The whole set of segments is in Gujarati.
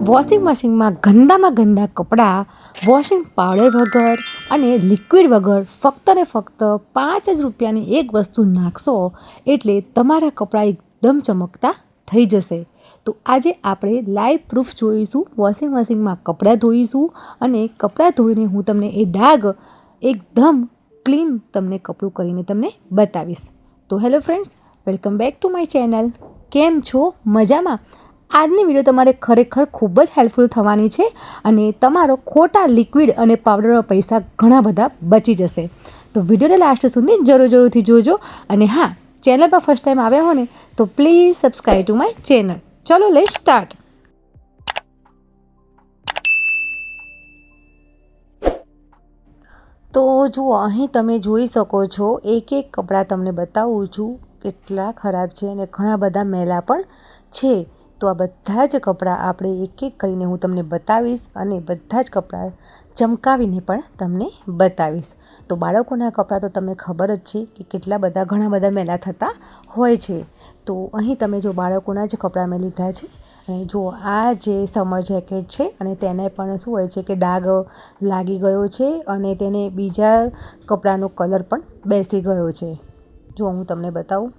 વોશિંગ મશીનમાં ગંદામાં ગંદા કપડાં વોશિંગ પાવડર વગર અને લિક્વિડ વગર ફક્ત ને ફક્ત 5 જ રૂપિયાની એક વસ્તુ નાખશો એટલે તમારા કપડાં એકદમ ચમકતા થઈ જશે. તો આજે આપણે લાઈવ પ્રૂફ જોઈશું. વોશિંગ મશીનમાં કપડાં ધોઈશું અને કપડાં ધોઈને હું તમને એ ડાઘ એકદમ ક્લીન તમને કપડું કરીને તમને બતાવીશ. તો hello friends, welcome back to my channel. કેમ છો? મજામાં? આજની વિડીયો તમારે ખરેખર ખૂબ જ હેલ્પફુલ થવાની છે અને તમારો ખોટા લિક્વિડ અને પાવડરના પૈસા ઘણા બધા બચી જશે. તો વિડીયોને લાસ્ટ સુધી જરૂરથી જોજો. અને હા, ચેનલ પર ફર્સ્ટ ટાઈમ આવ્યા હો ને તો please subscribe to my channel. ચલો લેટ્સ સ્ટાર્ટ. તો જુઓ, અહીં તમે જોઈ શકો છો એક એક કપડાં તમને બતાવું છું કેટલા ખરાબ છે અને ઘણા બધા મેલા પણ છે. તો આ બધા જ કપડાં આપણે એક એક કરીને હું તમને બતાવીશ અને બધા જ કપડાં ચમકાવીને પણ તમને બતાવીશ. તો બાળકોના કપડાં તો તમને ખબર જ છે કે કેટલા બધા ઘણા બધા મેલા થતા હોય છે. તો અહીં તમે જો બાળકોના જ કપડાં મેં લીધા છે અને જો આ જે સમર જેકેટ છે અને તેને પણ શું હોય છે કે ડાઘ લાગી ગયો છે અને તેને બીજા કપડાનો કલર પણ બેસી ગયો છે. જો હું તમને બતાવું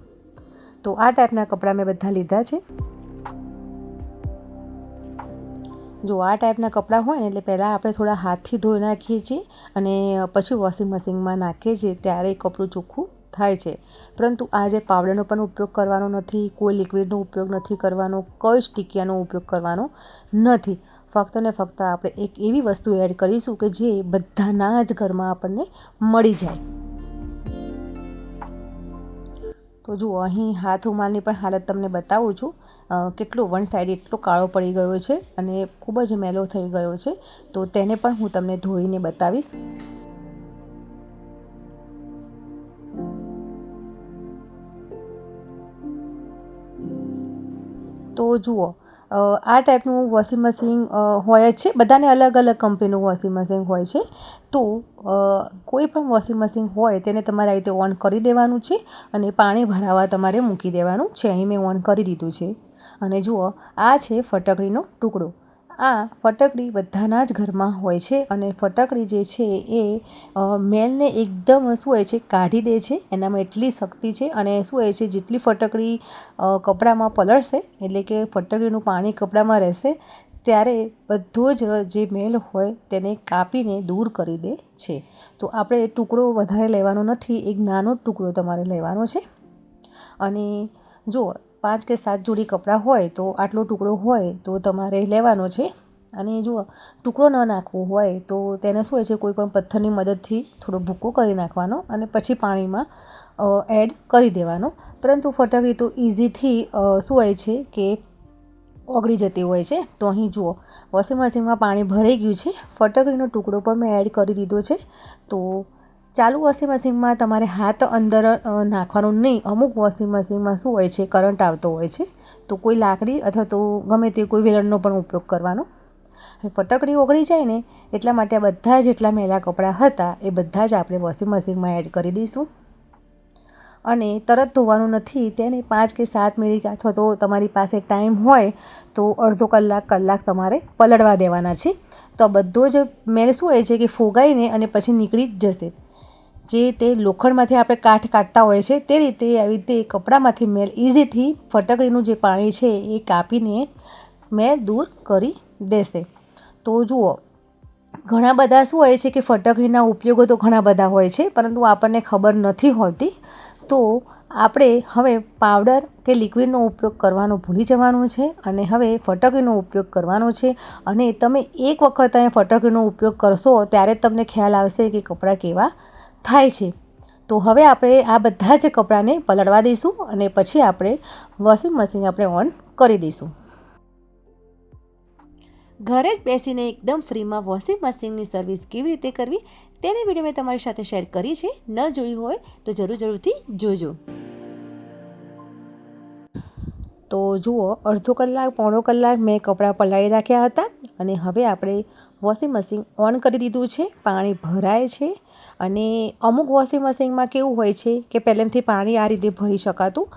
તો આ ટાઈપના કપડાં મેં બધા લીધા છે. જો આ ટાઈપના કપડાં હોય ને એટલે પહેલાં આપણે થોડા હાથથી ધોઈ નાખીએ છીએ અને પછી વોશિંગ મશીનમાં નાખીએ છીએ ત્યારે કપડું ચોખ્ખું થાય છે. પરંતુ આ જે પાવડરનો પણ ઉપયોગ કરવાનો નથી, કોઈ લિક્વિડનો ઉપયોગ નથી કરવાનો, કોઈ સ્ટીકિયાનો ઉપયોગ કરવાનો નથી. ફક્ત ને ફક્ત આપણે એક એવી વસ્તુ એડ કરીશું કે જે બધાના જ ઘરમાં આપણને મળી જાય. તો જુઓ, અહીં હાથ રૂમાલની પણ હાલત તમને બતાવું છું. કેટલો વન સાઈડ એટલો કાળો પડી ગયો છે અને ખૂબ જ મેલો થઈ ગયો છે. તો તેને પણ હું તમને ધોઈને બતાવીશ. તો જુઓ, આ ટાઈપનું વોશિંગ મશીન હોય જ છે. બધાને અલગ અલગ કંપનીનું વોશિંગ મશીન હોય છે. તો કોઈ પણ વોશિંગ મશીન હોય તેને તમારે આ રીતે ઓન કરી દેવાનું છે અને પાણી ભરાવા તમારે મૂકી દેવાનું છે. અહીં મેં ઓન કરી દીધું છે. અને જુઓ, આ છે ફટકડીનો ટુકડો. આ ફટકડી બધાના જ ઘરમાં હોય છે અને ફટકડી જે છે એ મેલને એકદમ શું હોય છે કાઢી દે છે. એનામાં એટલી શક્તિ છે અને શું હોય છે જેટલી ફટકડી કપડામાં પલળશે એટલે કે ફટકડીનું પાણી કપડામાં રહેશે ત્યારે બધો જ જે મેલ હોય તેને કાપીને દૂર કરી દે છે. તો આપણે ટુકડો વધારે લેવાનો નથી, એક નાનો ટુકડો તમારે લેવાનો છે. અને જો 5 કે 7 જોડી કપડાં હોય તો આટલો ટુકડો હોય તો તમારે લેવાનો છે. અને જો ટુકડો ન નાખવો હોય તો તેને શું હોય છે કોઈ પણ પથ્થરની મદદથી થોડો ભૂકો કરી નાખવાનો અને પછી પાણીમાં એડ કરી દેવાનો. પરંતુ ફટકડી તો ઇઝીથી શું હોય છે કે ઓગળી જતી હોય છે. તો અહીં જુઓ, વોશિંગ મશીનમાં પાણી ભરાઈ ગયું છે. ફટકડીનો ટુકડો પણ મેં એડ કરી દીધો છે. તો ચાલુ વોશિંગ મશીનમાં તમારે હાથ અંદર નાખવાનો નહીં. અમુક વોશિંગ મશીનમાં શું હોય છે કરંટ આવતો હોય છે. તો કોઈ લાકડી અથવા તો ગમે તે કોઈ વેલણનો પણ ઉપયોગ કરવાનો. ફટકડી ઓગળી જાય ને એટલા માટે આ બધા જેટલા મેલા કપડાં હતા એ બધા જ આપણે વોશિંગ મશીનમાં એડ કરી દઈશું. અને તરત ધોવાનું નથી, તેને 5 કે 7 મિનિટ અથવા તો તમારી પાસે ટાઈમ હોય તો અડધો કલાક તમારે પલળવા દેવાના છે. તો આ બધો જ મેળ શું હોય છે કે ફોગાઈને અને પછી નીકળી જ જશે. જે તે લોખંડમાંથી આપણે કાઠ કાઢતા હોય છે તે રીતે આવી રીતે કપડામાંથી મેલ ઇઝીથી ફટકડીનું જે પાણી છે એ કાપીને મેલ દૂર કરી દેશે. તો જુઓ, ઘણા બધા શું હોય છે કે ફટકડીના ઉપયોગો તો ઘણા બધા હોય છે પરંતુ આપણને ખબર નથી હોતી. તો આપણે હવે પાવડર કે લિક્વિડનો ઉપયોગ કરવાનો ભૂલી જવાનું છે અને હવે ફટકડીનો ઉપયોગ કરવાનો છે. અને તમે એક વખત અહીંયા ફટકડીનો ઉપયોગ કરશો ત્યારે તમને ખ્યાલ આવશે કે કપડાં કેવા થાય છે. તો હવે આપણે આ બધા જ કપડાંને પલળવા દઈશું અને પછી આપણે વોશિંગ મશીન આપણે ઓન કરી દઈશું. ઘરે જ બેસીને એકદમ ફ્રીમાં વોશિંગ મશીનની સર્વિસ કેવી રીતે કરવી તેની વિડીયો મેં તમારી સાથે શેર કરી છે. ન જોઈ હોય તો જરૂરથી જોજો. તો જુઓ, અડધો કલાક પોણો કલાક મેં કપડાં પલાળી રાખ્યા હતા અને હવે આપણે વોશિંગ મશીન ઓન કરી દીધું છે. પાણી ભરાય છે અને અમુક વોશિંગ મશીનમાં કેવું હોય છે કે પહેલેથી પાણી આ રીતે ભરી શકાતું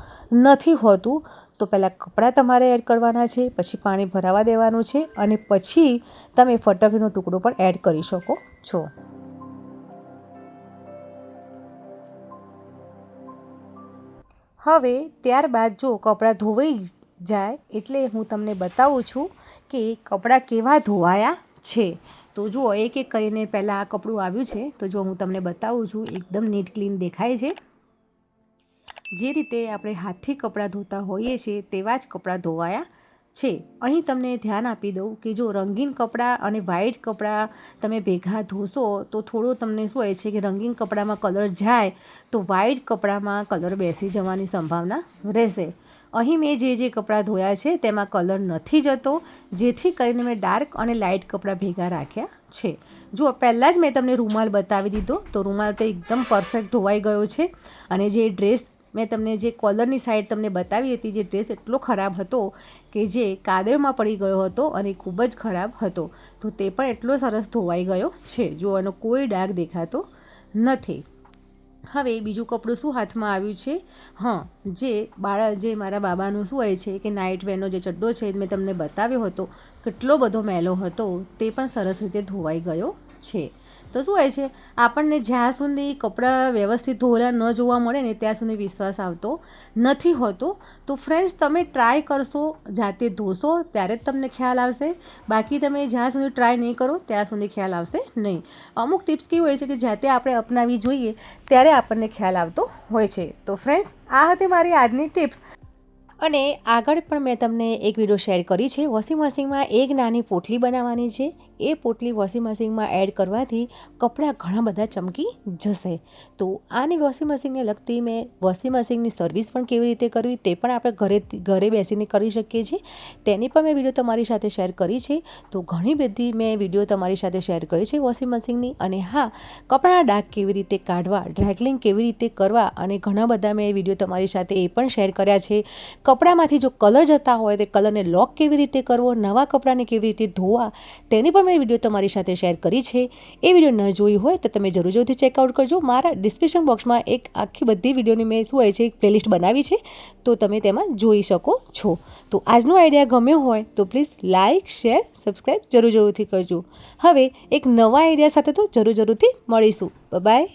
નથી હોતું. તો પહેલાં કપડાં તમારે એડ કરવાના છે, પછી પાણી ભરાવા દેવાનું છે અને પછી તમે ફટકડીનો ટુકડો પણ એડ કરી શકો છો. હવે ત્યારબાદ જો કપડાં ધોવાઈ જાય એટલે હું તમને બતાવું છું કે કપડાં કેવા ધોવાયા છે. તો જુઓ, એક એક કરીને પહેલાં આ કપડું આવ્યું છે, તો જો હું તમને બતાવું છું, એકદમ નીટ ક્લીન દેખાય છે. જે રીતે આપણે હાથથી કપડાં ધોતા હોઈએ છીએ તેવા જ કપડાં ધોવાયા છે. અહીં તમને ધ્યાન આપી દઉં કે જો રંગીન કપડાં અને વ્હાઇટ કપડાં તમે ભેગા ધોશો તો થોડો તમને શું હોય છે કે રંગીન કપડામાં કલર જાય તો વ્હાઇટ કપડામાં કલર બેસી જવાની સંભાવના રહેશે. અહીં મેં જે કપડાં ધોયા છે તેમાં કલર નથી જતો, જેથી કરીને મેં ડાર્ક અને લાઇટ કપડાં ભેગા રાખ્યા છે. જો પહેલાં જ મેં તમને રૂમાલ બતાવી દીધો, તો રૂમાલ તો એકદમ પરફેક્ટ ધોવાઈ ગયો છે. અને જે ડ્રેસ મેં તમને જે કોલરની સાઈડ તમને બતાવી હતી, જે ડ્રેસ એટલો ખરાબ હતો કે જે કાદવમાં પડી ગયો હતો અને ખૂબ જ ખરાબ હતો, તો તે પણ એટલો સરસ ધોવાઈ ગયો છે. જો એનો કોઈ ડાઘ દેખાતો નથી. હવે બીજું કપડું શું હાથમાં આવ્યું છે, જે મારા બાબાનું શું હોય છે કે નાઇટ વેરનો જે ચડ્ડો છે મેં તમને બતાવ્યો હતો, કેટલો બધો મેલો હતો, તે પણ સરસ રીતે ધોવાઈ ગયો છે. તો શું હોય છે, આપણને જ્યાં સુધી કપડાં વ્યવસ્થિત ધોયેલા ન જોવા મળે ને ત્યાં સુધી વિશ્વાસ આવતો નથી હોતો. તો ફ્રેન્ડ્સ, તમે ટ્રાય કરશો, જાતે ધોશો ત્યારે જ તમને ખ્યાલ આવશે. બાકી તમે જ્યાં સુધી ટ્રાય નહીં કરો ત્યાં સુધી ખ્યાલ આવશે નહીં. અમુક ટિપ્સ કેવી હોય છે કે જાતે આપણે અપનાવી જોઈએ ત્યારે આપણને ખ્યાલ આવતો હોય છે. તો ફ્રેન્ડ્સ, આ હતી મારી આજની ટિપ્સ. અને આગળ પણ મેં તમને એક વિડીયો શેર કરી છે. વોશિંગ મશીનમાં એક નાની પોટલી બનાવવાની છે. એ પોટલી વોશિંગ મશીનમાં એડ કરવાથી કપડાં ઘણા બધા ચમકી જશે. તો આની વોશિંગ મશીનને લગતી મેં વોશિંગ મશીનની સર્વિસ પણ કેવી રીતે કરવી તે પણ આપણે ઘરે બેસીને કરી શકીએ છીએ. તેની પણ મેં વિડીયો તમારી સાથે શેર કરી છે. તો ઘણી બધી મેં વિડીયો તમારી સાથે શેર કરી છે વોશિંગ મશીનની. અને હા, કપડાના ડાઘ કેવી રીતે કાઢવા, ડ્રાયક્લિંગ કેવી રીતે કરવા, અને ઘણા બધા મેં વિડીયો તમારી સાથે એ પણ શેર કર્યા છે. કપડામાંથી જો કલર જતા હોય તે કલરને લોક કેવી રીતે કરવો, નવા કપડાને કેવી રીતે ધોવા, તેની પણ મેં વિડીયો તમારી સાથે શેર કરી છે. એ વિડીયો ન જોઈ હોય તો તમે જરૂરથી ચેકઆઉટ કરજો. મારા ડિસ્ક્રિપ્શન બોક્સમાં એક આખી બધી વિડીયોની મેં શું હોય છે એક પ્લેલિસ્ટ બનાવી છે, તો તમે તેમાં જોઈ શકો છો. તો આજનો આઈડિયા ગમ્યો હોય તો પ્લીઝ લાઇક, શેર, સબસ્ક્રાઈબ જરૂરથી કરજો. હવે એક નવા આઈડિયા સાથે તો જરૂરથી મળીશું. બાય.